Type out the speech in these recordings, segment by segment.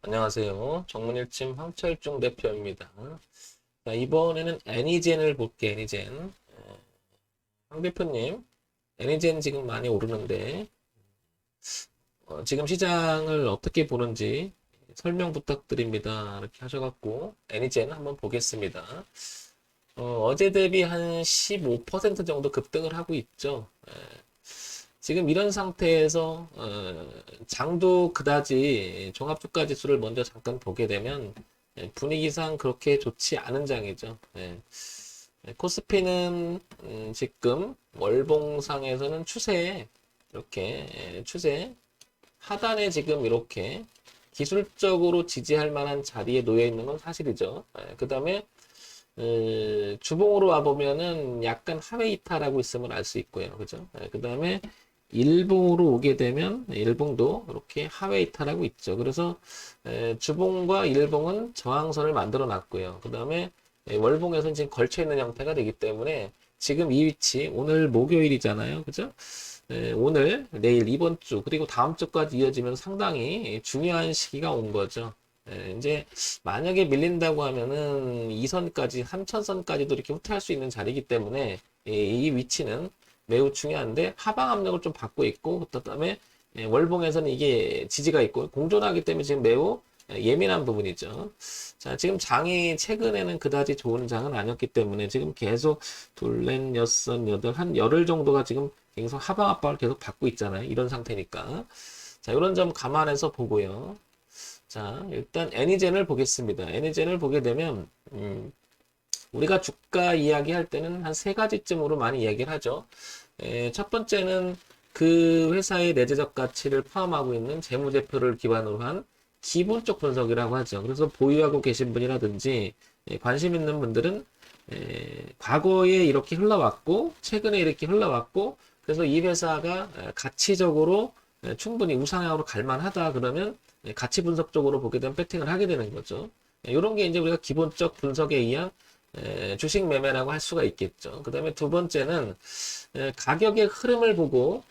안녕하세요. 정문일침 황철중 대표입니다. 자, 이번에는 애니젠을 볼게요. 애니젠. 황 대표님, 애니젠 지금 많이 오르는데 지금 시장을 어떻게 보는지 설명 부탁드립니다. 이렇게 하셔갖고 애니젠 한번 보겠습니다. 어제 대비 한 15% 정도 급등을 하고 있죠. 지금 이런 상태에서 장도 그다지 종합주가 지수를 먼저 잠깐 보게 되면 분위기상 그렇게 좋지 않은 장이죠. 코스피는 지금 월봉상에서는 추세 이렇게 추세 하단에 지금 이렇게 기술적으로 지지할 만한 자리에 놓여 있는 건 사실이죠. 그 다음에 주봉으로 와보면은 약간 하회 이탈하고 있음을 알 수 있고요. 그죠? 그 다음에 일봉으로 오게 되면 일봉도 이렇게 하회 이탈하고 있죠. 그래서 주봉과 일봉은 저항선을 만들어 놨고요. 그 다음에 월봉에서는 지금 걸쳐 있는 형태가 되기 때문에 지금 이 위치 오늘 목요일이잖아요. 그죠? 오늘 내일 이번 주 그리고 다음 주까지 이어지면 상당히 중요한 시기가 온 거죠. 이제 만약에 밀린다고 하면은 2선까지 3천선까지도 이렇게 후퇴할 수 있는 자리이기 때문에 이 위치는 매우 중요한데 하방 압력을 좀 받고 있고 그다음에 월봉에서는 이게 지지가 있고 공존하기 때문에 지금 매우 예민한 부분이죠. 자, 지금 장이 최근에는 그다지 좋은 장은 아니었기 때문에 지금 계속 둘, 넷, 여섯, 여덟, 한 열흘 정도가 지금 계속 하방 압박을 계속 받고 있잖아요. 이런 상태니까. 자, 이런 점 감안해서 보고요. 자, 일단 애니젠을 보겠습니다. 애니젠을 보게 되면 우리가 주가 이야기할 때는 한 세 가지쯤으로 많이 이야기를 하죠. 첫 번째는 그 회사의 내재적 가치를 포함하고 있는 재무제표를 기반으로 한 기본적 분석이라고 하죠. 그래서 보유하고 계신 분이라든지 관심 있는 분들은 과거에 이렇게 흘러왔고 최근에 이렇게 흘러왔고 그래서 이 회사가 가치적으로 충분히 우상향으로 갈 만하다 그러면 가치 분석적으로 보게 되면 배팅을 하게 되는 거죠. 이런 게 이제 우리가 기본적 분석에 의한 주식 매매라고 할 수가 있겠죠. 그 다음에 두 번째는 가격의 흐름을 보고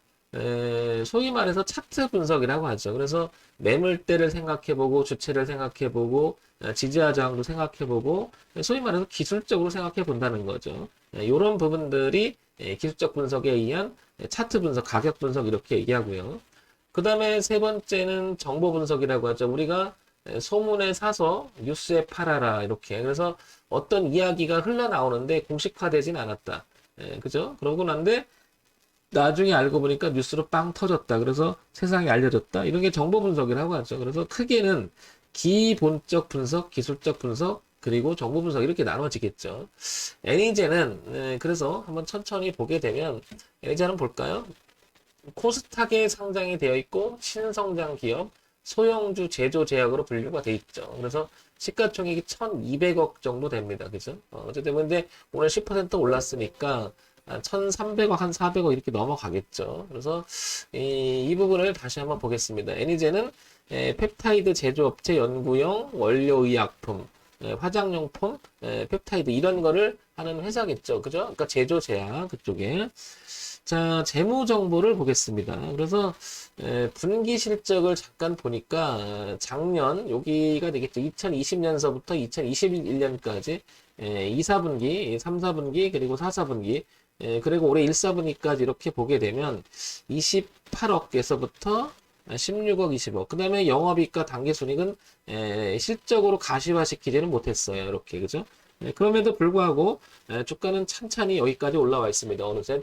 소위 말해서 차트 분석이라고 하죠. 그래서 매물대를 생각해보고 주체를 생각해보고 지지와 저항도 생각해보고 소위 말해서 기술적으로 생각해 본다는 거죠. 이런 부분들이 기술적 분석에 의한 차트 분석, 가격 분석 이렇게 얘기하고요. 그 다음에 세 번째는 정보 분석이라고 하죠. 우리가 소문에 사서 뉴스에 팔아라 이렇게 그래서 어떤 이야기가 흘러나오는데 공식화되진 않았다. 그죠? 그러고 난데 나중에 알고 보니까 뉴스로 빵 터졌다. 그래서 세상에 알려졌다. 이런 게 정보 분석이라고 하죠. 그래서 크게는 기본적 분석, 기술적 분석, 그리고 정보 분석 이렇게 나눠지겠죠. 애니제는 그래서 한번 천천히 보게 되면 애니제 한번 볼까요? 코스닥에 상장이 되어 있고 신성장 기업, 소형주 제조 제약으로 분류가 돼 있죠. 그래서 시가총액이 1,200억 정도 됩니다. 그죠? 어쨌든 근데 오늘 10% 올랐으니까 1,300억, 한 400억 이렇게 넘어가겠죠. 그래서 이 부분을 다시 한번 보겠습니다. 애니제는 펩타이드 제조업체 연구용 원료의약품, 화장용품, 펩타이드 이런 거를 하는 회사겠죠. 그죠? 그러니까 제조 제약 그쪽에. 자, 재무 정보를 보겠습니다. 그래서 분기 실적을 잠깐 보니까 작년 여기가 되겠죠. 2020년서부터 2021년까지 2, 4분기, 3, 4분기 그리고 4, 4분기 그리고 올해 1, 4분기까지 이렇게 보게 되면 28억에서부터 16억, 20억. 그 다음에 영업이익과 당기순이익은 실적으로 가시화시키지는 못했어요. 이렇게 그죠? 그럼에도 불구하고 주가는 찬찬히 여기까지 올라와 있습니다. 어느새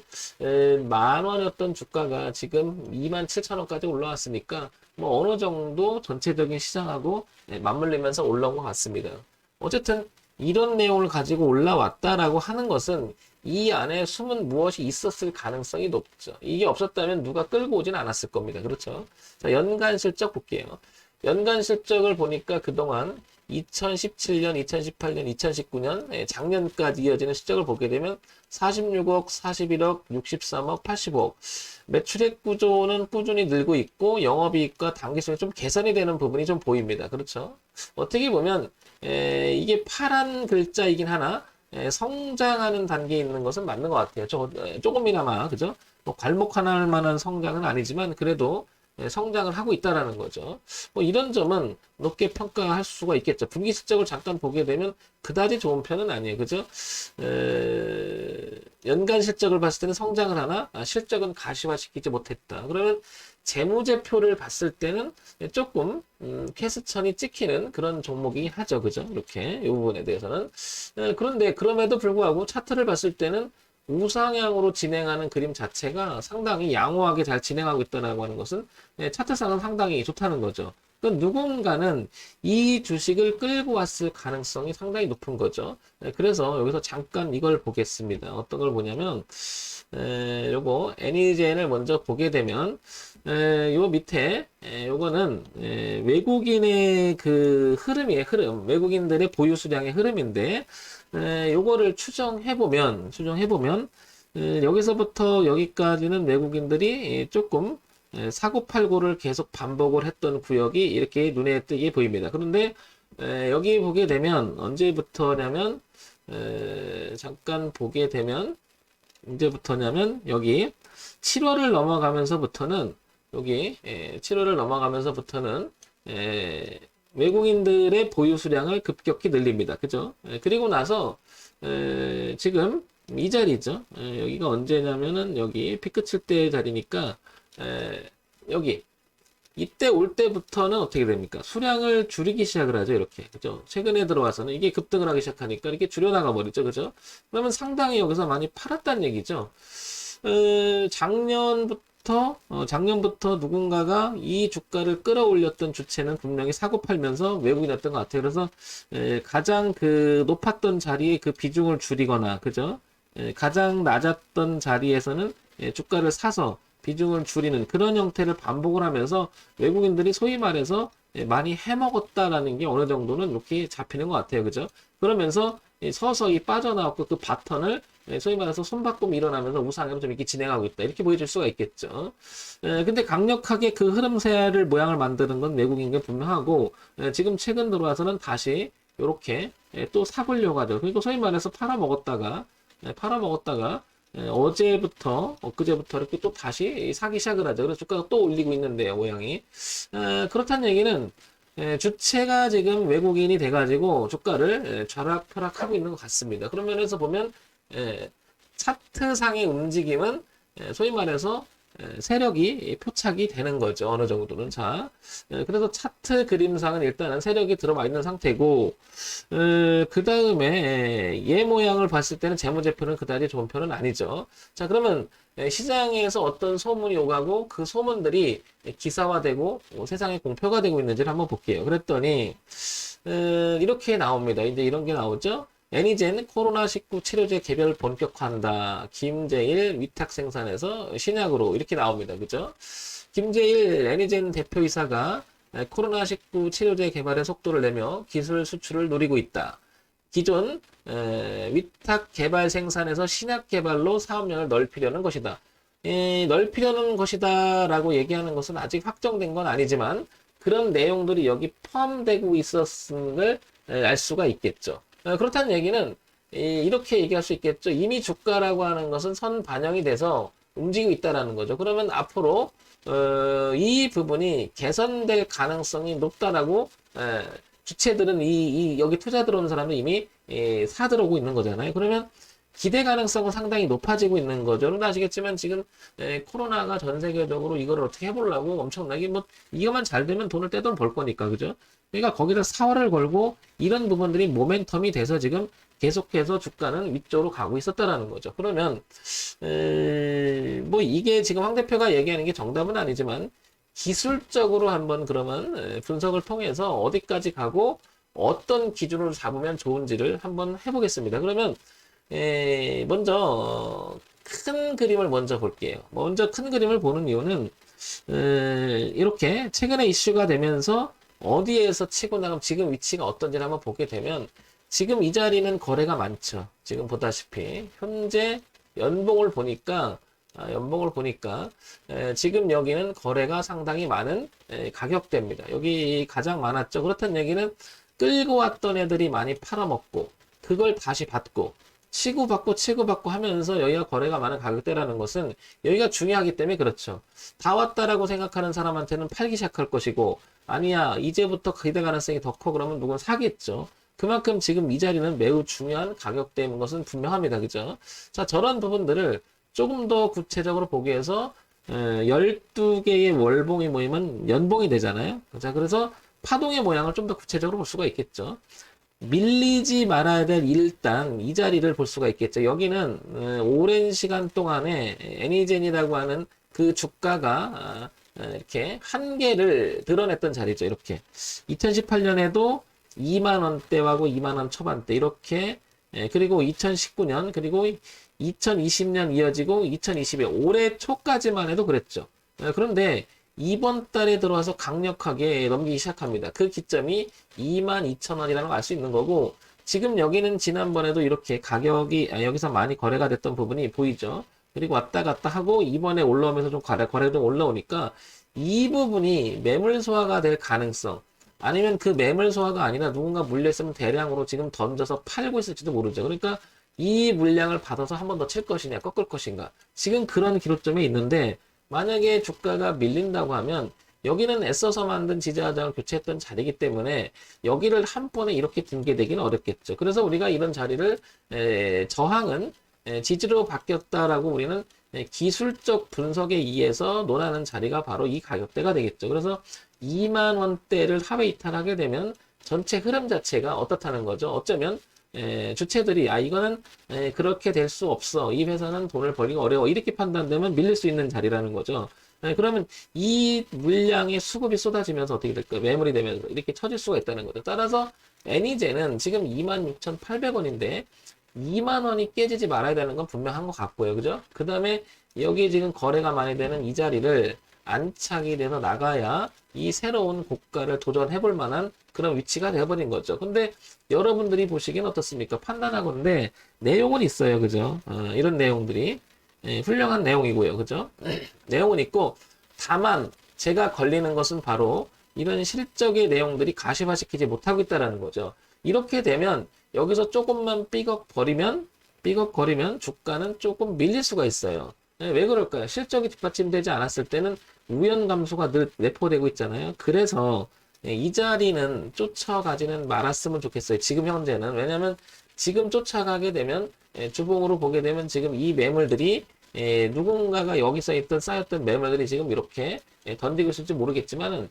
만 원이었던 주가가 지금 27,000원까지 올라왔으니까 뭐 어느 정도 전체적인 시장하고 맞물리면서 올라온 것 같습니다. 어쨌든 이런 내용을 가지고 올라왔다라고 하는 것은 이 안에 숨은 무엇이 있었을 가능성이 높죠. 이게 없었다면 누가 끌고 오진 않았을 겁니다. 그렇죠? 자, 연간 실적 볼게요. 연간 실적을 보니까 그동안 2017년, 2018년, 2019년 작년까지 이어지는 실적을 보게 되면 46억, 41억, 63억, 85억 매출액 구조는 꾸준히 늘고 있고 영업이익과 당기순이 좀 개선이 되는 부분이 좀 보입니다. 그렇죠? 어떻게 보면 이게 파란 글자이긴 하나 성장하는 단계에 있는 것은 맞는 것 같아요. 조금이나마 그죠? 뭐 괄목할 만한 성장은 아니지만 그래도 성장을 하고 있다라는 거죠. 뭐 이런 점은 높게 평가할 수가 있겠죠. 분기 실적을 잠깐 보게 되면 그다지 좋은 편은 아니에요. 그죠? 연간 실적을 봤을 때는 성장을 하나 실적은 가시화시키지 못했다. 그러면 재무제표를 봤을 때는 조금 퀘스천이 찍히는 그런 종목이긴 하죠. 그죠? 이렇게 이 부분에 대해서는. 그런데 그럼에도 불구하고 차트를 봤을 때는 우상향으로 진행하는 그림 자체가 상당히 양호하게 잘 진행하고 있다고 하는 것은 차트상은 상당히 좋다는 거죠. 그러니까 누군가는 이 주식을 끌고 왔을 가능성이 상당히 높은 거죠. 그래서 여기서 잠깐 이걸 보겠습니다. 어떤 걸 보냐면 요거 애니젠을 먼저 보게 되면 요 밑에 요거는 외국인의 그 흐름이에요. 흐름. 외국인들의 보유 수량의 흐름인데 요거를 추정해보면 여기서부터 여기까지는 외국인들이 조금 사고팔고를 계속 반복을 했던 구역이 이렇게 눈에 띄게 보입니다. 그런데 여기 보게 되면 언제부터냐면 잠깐 보게 되면 언제부터냐면 여기 7월을 넘어가면서부터는 여기 7월을 넘어가면서부터는 외국인들의 보유 수량을 급격히 늘립니다. 그죠? 그리고 나서 지금 이 자리죠. 여기가 언제냐면은 여기 피크 칠 때 자리니까 여기 이때 올 때부터는 어떻게 됩니까? 수량을 줄이기 시작을 하죠. 이렇게. 그죠? 최근에 들어와서는 이게 급등을 하기 시작하니까 이렇게 줄여나가 버리죠. 그죠? 그러면 상당히 여기서 많이 팔았다는 얘기죠. 작년부터 누군가가 이 주가를 끌어올렸던 주체는 분명히 사고 팔면서 외국인이었던 것 같아요. 그래서 가장 그 높았던 자리에 그 비중을 줄이거나, 그죠? 가장 낮았던 자리에서는 주가를 사서 비중을 줄이는 그런 형태를 반복을 하면서 외국인들이 소위 말해서 많이 해먹었다라는 게 어느 정도는 이렇게 잡히는 것 같아요. 그죠? 그러면서 서서히 빠져나왔고 그 바턴을 소위 말해서 손바꿈이 일어나면서 우상향으로 좀 이렇게 진행하고 있다. 이렇게 보여줄 수가 있겠죠. 근데 강력하게 그 흐름세를 모양을 만드는 건 외국인 게 분명하고 지금 최근 들어와서는 다시 이렇게 또 사보려고 하죠. 그리고 소위 말해서 팔아먹었다가 어제부터 엊그제부터 이렇게 또 다시 사기 시작을 하죠. 그래서 주가가 또 올리고 있는데요, 모양이. 그렇다는 얘기는 주체가 지금 외국인이 돼가지고 주가를 좌락펴락하고 있는 것 같습니다. 그런 면에서 보면 차트상의 움직임은 소위 말해서 세력이 포착이 되는 거죠. 어느 정도는. 자, 그래서 차트 그림상은 일단은 세력이 들어와 있는 상태고, 그 다음에 얘 모양을 봤을 때는 재무제표는 그다지 좋은 편은 아니죠. 자, 그러면 시장에서 어떤 소문이 오가고 그 소문들이 기사화되고 세상에 공표가 되고 있는지를 한번 볼게요. 그랬더니 이렇게 나옵니다. 이제 이런 게 나오죠. 애니젠 코로나19 치료제 개별 본격화한다. 김재일 위탁 생산에서 신약으로 이렇게 나옵니다. 그죠? 김재일 애니젠 대표이사가 코로나19 치료제 개발에 속도를 내며 기술 수출을 노리고 있다. 기존 위탁 개발 생산에서 신약 개발로 사업량을 넓히려는 것이다. 넓히려는 것이다 라고 얘기하는 것은 아직 확정된 건 아니지만 그런 내용들이 여기 포함되고 있었음을 알 수가 있겠죠. 그렇다는 얘기는 이렇게 얘기할 수 있겠죠. 이미 주가라고 하는 것은 선 반영이 돼서 움직이고 있다라는 거죠. 그러면 앞으로 이 부분이 개선될 가능성이 높다라고 주체들은 여기 투자 들어오는 사람은 이미 사 들어오고 있는 거잖아요. 그러면 기대 가능성은 상당히 높아지고 있는 거죠. 여러분 아시겠지만 지금 코로나가 전 세계적으로 이걸 어떻게 해보려고 엄청나게 뭐 이것만 잘 되면 돈을 떼돈 벌 거니까 그죠? 그러니까 거기다 사활을 걸고 이런 부분들이 모멘텀이 돼서 지금 계속해서 주가는 위쪽으로 가고 있었다라는 거죠. 그러면 뭐 이게 지금 황 대표가 얘기하는 게 정답은 아니지만 기술적으로 한번 그러면 분석을 통해서 어디까지 가고 어떤 기준으로 잡으면 좋은지를 한번 해보겠습니다. 그러면 먼저 큰 그림을 먼저 볼게요. 먼저 큰 그림을 보는 이유는 이렇게 최근에 이슈가 되면서 어디에서 치고 나가면 지금 위치가 어떤지를 한번 보게 되면 지금 이 자리는 거래가 많죠. 지금 보다시피 현재 연봉을 보니까 지금 여기는 거래가 상당히 많은 가격대입니다. 여기 가장 많았죠. 그렇다는 얘기는 끌고 왔던 애들이 많이 팔아먹고 그걸 다시 받고 치고받고 하면서 여기가 거래가 많은 가격대라는 것은 여기가 중요하기 때문에 그렇죠. 다 왔다라고 생각하는 사람한테는 팔기 시작할 것이고, 아니야, 이제부터 기대 가능성이 더 커. 그러면 누군 사겠죠. 그만큼 지금 이 자리는 매우 중요한 가격대인 것은 분명합니다. 그죠? 자, 저런 부분들을 조금 더 구체적으로 보기 위해서 12개의 월봉이 모이면 연봉이 되잖아요. 자, 그래서 파동의 모양을 좀 더 구체적으로 볼 수가 있겠죠. 밀리지 말아야 될 일단 이 자리를 볼 수가 있겠죠. 여기는 오랜 시간 동안에 애니젠이라고 하는 그 주가가 이렇게 한계를 드러냈던 자리죠. 이렇게 2018년에도 2만 원대하고 2만 원 초반대 이렇게 그리고 2019년 그리고 2020년 이어지고 2021 올해 초까지만 해도 그랬죠. 그런데 이번 달에 들어와서 강력하게 넘기기 시작합니다. 그 기점이 22,000원이라는 걸 알 수 있는 거고, 지금 여기는 지난번에도 이렇게 가격이 여기서 많이 거래가 됐던 부분이 보이죠. 그리고 왔다 갔다 하고 이번에 올라오면서 좀 거래도 올라오니까 이 부분이 매물 소화가 될 가능성, 아니면 그 매물 소화가 아니라 누군가 물렸으면 대량으로 지금 던져서 팔고 있을지도 모르죠. 그러니까 이 물량을 받아서 한 번 더 칠 것이냐 꺾을 것인가, 지금 그런 기로점에 있는데, 만약에 주가가 밀린다고 하면 여기는 애써서 만든 지지하장을 교체했던 자리이기 때문에 여기를 한 번에 이렇게 등게 되기는 어렵겠죠. 그래서 우리가 이런 자리를 저항은 지지로 바뀌었다라고 우리는 기술적 분석에 의해서 논하는 자리가 바로 이 가격대가 되겠죠. 그래서 2만 원대를 하회 이탈하게 되면 전체 흐름 자체가 어떻다는 거죠. 어쩌면 주체들이 이거는 그렇게 될 수 없어, 이 회사는 돈을 벌기가 어려워, 이렇게 판단되면 밀릴 수 있는 자리라는 거죠. 그러면 이 물량의 수급이 쏟아지면서 어떻게 될까요? 매물이 되면서 이렇게 처질 수가 있다는 거죠. 따라서 애니제는 지금 26,800원인데 2만 원이 깨지지 말아야 되는 건 분명한 것 같고요. 그죠? 그 다음에 여기 지금 거래가 많이 되는 이 자리를 안착이 돼서 나가야 이 새로운 고가를 도전해 볼 만한 그런 위치가 되어버린 거죠. 근데 여러분들이 보시기엔 어떻습니까? 판단하건데 내용은 있어요. 그죠? 이런 내용들이 훌륭한 내용이고요. 그죠? 내용은 있고, 다만 제가 걸리는 것은 바로 이런 실적의 내용들이 가시화시키지 못하고 있다는 거죠. 이렇게 되면 여기서 조금만 삐걱거리면 주가는 조금 밀릴 수가 있어요. 왜 그럴까요? 실적이 뒷받침되지 않았을 때는 우연 감소가 늘 내포되고 있잖아요. 그래서 이 자리는 쫓아가지는 말았으면 좋겠어요. 지금 현재는. 왜냐면 지금 쫓아가게 되면 주봉으로 보게 되면 지금 이 매물들이 누군가가 여기서 있던 쌓였던 매물들이 지금 이렇게 던지고 있을지 모르겠지만은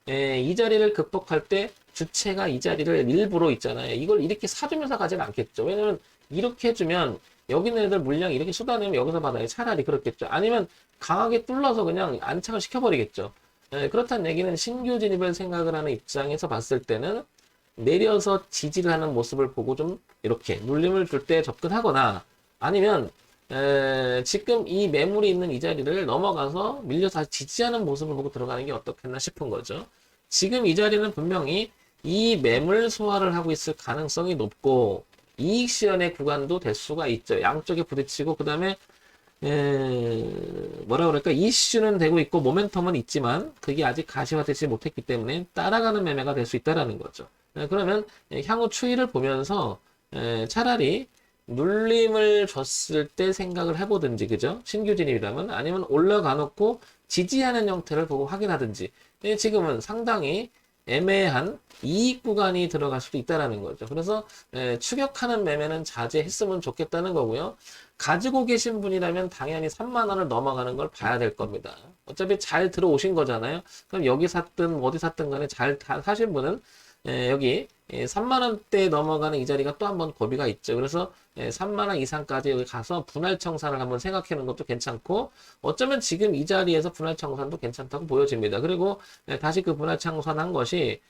이 자리를 극복할 때 주체가 이 자리를 일부러 있잖아요. 이걸 이렇게 사주면서 가지는 않겠죠. 왜냐면 이렇게 해주면 여기 있는 애들 물량 이렇게 쏟아내면 여기서 받아요. 차라리 그렇겠죠. 아니면 강하게 뚫러서 그냥 안착을 시켜버리겠죠. 그렇다는 얘기는 신규 진입을 생각을 하는 입장에서 봤을 때는 내려서 지지를 하는 모습을 보고 좀 이렇게 눌림을 줄 때 접근하거나, 아니면 지금 이 매물이 있는 이 자리를 넘어가서 밀려서 다시 지지하는 모습을 보고 들어가는 게 어떻겠나 싶은 거죠. 지금 이 자리는 분명히 이 매물 소화를 하고 있을 가능성이 높고 이익 실현의 구간도 될 수가 있죠. 양쪽에 부딪히고, 그 다음에 뭐라 그럴까, 이슈는 되고 있고 모멘텀은 있지만 그게 아직 가시화되지 못했기 때문에 따라가는 매매가 될 수 있다라는 거죠. 그러면 향후 추이를 보면서 차라리 눌림을 줬을 때 생각을 해보든지, 그죠? 신규 진입이라면, 아니면 올라가 놓고 지지하는 형태를 보고 확인하든지. 지금은 상당히 애매한 이익 구간이 들어갈 수도 있다라는 거죠. 그래서 추격하는 매매는 자제했으면 좋겠다는 거고요. 가지고 계신 분이라면 당연히 3만 원을 넘어가는 걸 봐야 될 겁니다. 어차피 잘 들어오신 거잖아요. 그럼 여기 샀든 어디 샀든 간에 잘 사신 분은 여기 3만 원대 넘어가는 이 자리가 또 한 번 고비가 있죠. 그래서 3만 원 이상까지 여기 가서 분할 청산을 한번 생각하는 것도 괜찮고, 어쩌면 지금 이 자리에서 분할 청산도 괜찮다고 보여집니다. 그리고 다시 그 분할 청산한 것이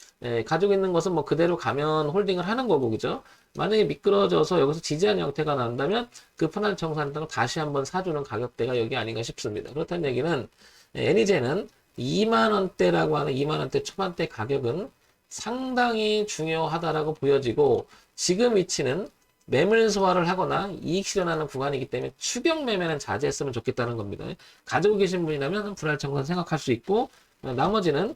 가지고 있는 것은 뭐 그대로 가면 홀딩을 하는 거고, 그죠? 만약에 미끄러져서 여기서 지지하는 형태가 난다면 그 분할 청산을 다시 한번 사주는 가격대가 여기 아닌가 싶습니다. 그렇다는 얘기는 애니제는 2만 원대라고 하는 2만 원대 초반대 가격은 상당히 중요하다라고 보여지고, 지금 위치는 매물 소화를 하거나 이익 실현하는 구간이기 때문에 추격 매매는 자제했으면 좋겠다는 겁니다. 가지고 계신 분이라면 분할 청산 생각할 수 있고, 나머지는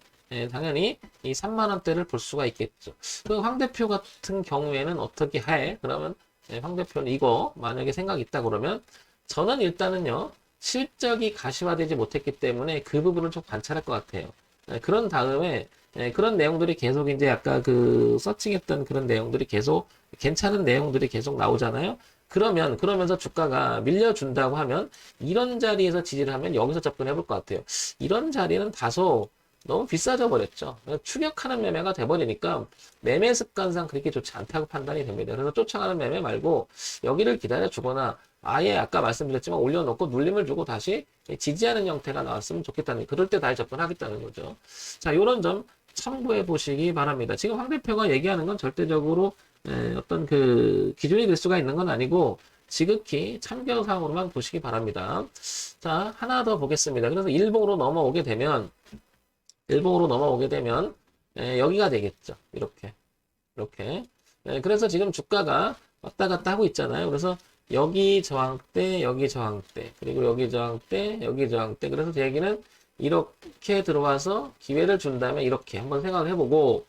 당연히 이 3만 원대를 볼 수가 있겠죠. 그 황 대표 같은 경우에는 어떻게 해? 그러면 황 대표는 이거 만약에 생각이 있다 그러면 저는 일단은요, 실적이 가시화되지 못했기 때문에 그 부분을 좀 관찰할 것 같아요. 그런 다음에 그런 내용들이 계속 이제 아까 그 서칭했던 그런 내용들이 계속 괜찮은 내용들이 계속 나오잖아요. 그러면서 주가가 밀려준다고 하면 이런 자리에서 지지를 하면 여기서 접근해 볼 것 같아요. 이런 자리는 다소 너무 비싸져 버렸죠. 추격하는 매매가 돼버리니까 매매 습관상 그렇게 좋지 않다고 판단이 됩니다. 그래서 쫓아가는 매매 말고 여기를 기다려 주거나 아예 아까 말씀드렸지만 올려놓고 눌림을 주고 다시 지지하는 형태가 나왔으면 좋겠다는, 그럴 때 다시 접근하겠다는 거죠. 자, 요런 점 참고해 보시기 바랍니다. 지금 황 대표가 얘기하는 건 절대적으로 어떤 그 기준이 될 수가 있는 건 아니고 지극히 참고사항으로만 보시기 바랍니다. 자, 하나 더 보겠습니다. 그래서 일봉으로 넘어오게 되면 여기가 되겠죠. 이렇게. 그래서 지금 주가가 왔다 갔다 하고 있잖아요. 그래서 여기 저항대, 여기 저항대, 그리고 여기 저항대, 여기 저항대. 그래서 제 얘기는 이렇게 들어와서 기회를 준다면 이렇게 한번 생각을 해보고,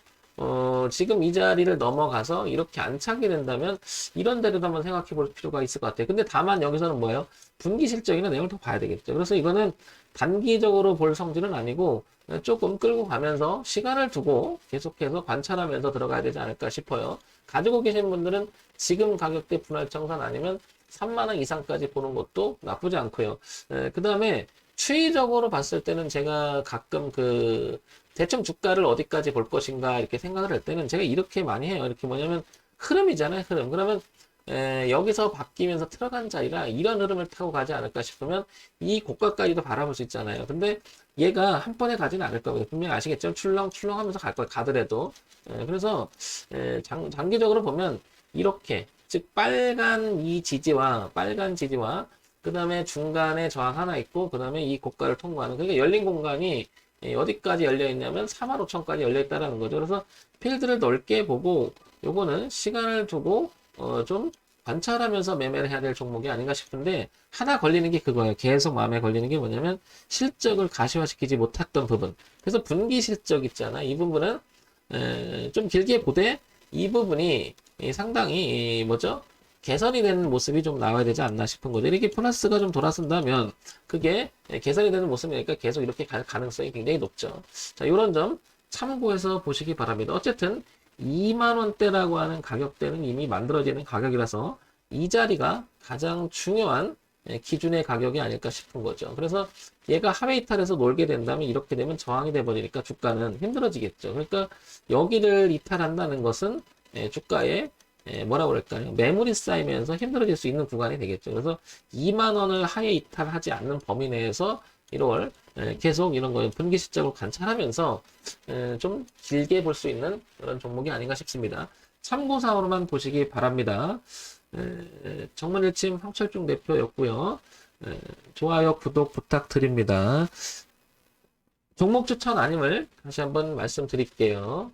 지금 이 자리를 넘어가서 이렇게 안착이 된다면 이런 데로도 한번 생각해 볼 필요가 있을 것 같아요. 근데 다만 여기서는 뭐예요? 분기 실적이나 내용을 더 봐야 되겠죠. 그래서 이거는 단기적으로 볼 성질은 아니고 조금 끌고 가면서 시간을 두고 계속해서 관찰하면서 들어가야 되지 않을까 싶어요. 가지고 계신 분들은 지금 가격대 분할 청산 아니면 3만 원 이상까지 보는 것도 나쁘지 않고요. 그 다음에 추이적으로 봤을 때는 제가 가끔 대충 주가를 어디까지 볼 것인가 이렇게 생각을 할 때는 제가 이렇게 많이 해요. 이렇게 뭐냐면 흐름이잖아요, 흐름. 그러면 여기서 바뀌면서 들어간 자리라 이런 흐름을 타고 가지 않을까 싶으면 이 고가까지도 바라볼 수 있잖아요. 근데 얘가 한 번에 가지는 않을 겁니다. 분명히 아시겠죠? 출렁출렁 하면서 갈 거예요. 가더라도. 그래서 장기적으로 보면 이렇게, 즉 빨간 지지와 그 다음에 중간에 저항 하나 있고 그 다음에 이 고가를 통과하는, 그러니까 열린 공간이 어디까지 열려 있냐면 45,000까지 열려 있다는 거죠. 그래서 필드를 넓게 보고 요거는 시간을 두고 좀 관찰하면서 매매를 해야 될 종목이 아닌가 싶은데, 하나 걸리는 게 그거예요. 계속 마음에 걸리는 게 뭐냐면 실적을 가시화시키지 못했던 부분. 그래서 분기 실적 있잖아. 이 부분은 좀 길게 보되 이 부분이 상당히 뭐죠? 개선이 되는 모습이 좀 나와야 되지 않나 싶은 거죠. 이렇게 플러스가 좀 돌아선다면 그게 개선이 되는 모습이니까 계속 이렇게 갈 가능성이 굉장히 높죠. 자, 이런 점 참고해서 보시기 바랍니다. 어쨌든 2만 원대라고 하는 가격대는 이미 만들어지는 가격이라서 이 자리가 가장 중요한 기준의 가격이 아닐까 싶은 거죠. 그래서 얘가 하회 이탈해서 놀게 된다면 이렇게 되면 저항이 돼 버리니까 주가는 힘들어지겠죠. 그러니까 여기를 이탈한다는 것은 주가에 뭐라고 그럴까요? 매물이 쌓이면서 힘들어질 수 있는 구간이 되겠죠. 그래서 2만 원을 하회 이탈하지 않는 범위 내에서 1월 계속 이런 거 분기 실적을 관찰하면서 좀 길게 볼 수 있는 그런 종목이 아닌가 싶습니다. 참고사항으로만 보시기 바랍니다. 정문일침 황철중 대표였고요. 좋아요, 구독 부탁드립니다. 종목 추천 아님을 다시 한번 말씀드릴게요.